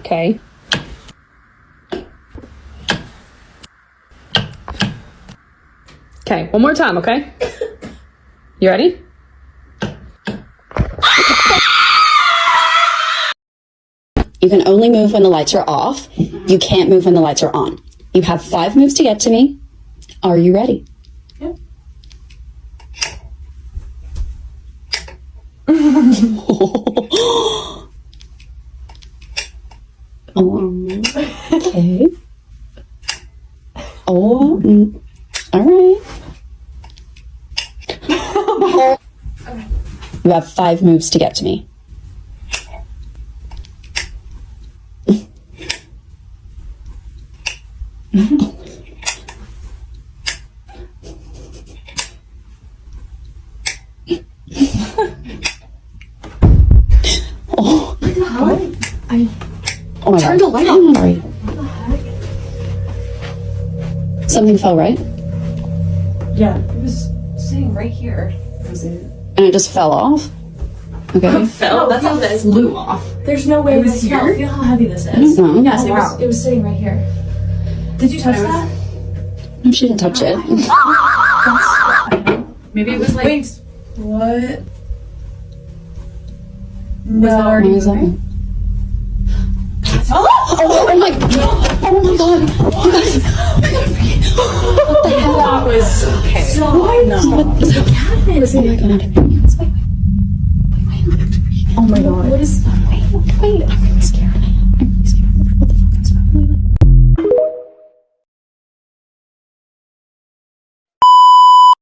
Okay. Okay, one more time, okay? You ready? You can only move when the lights are off. You can't move when the lights are on. You have 5 moves to get to me. Are you ready? Yep. Okay. Oh, all right. You have 5 moves to get to me. Oh. Oh my Turn God. the light on. Sorry. Something fell, right? Yeah, it was sitting right here. And it just fell off? Okay. Fell? That's not that it flew off. There's no way it was here. Fell. Feel how heavy this is. No. Yes, it was sitting right here. Did you touch that? No, she didn't touch it. Maybe it was like. Wait. What? No. What is that? Oh my God! Oh my God! You guys! What the hell? That was okay. So What is happening? Oh my God! Oh my God. What is? Wait.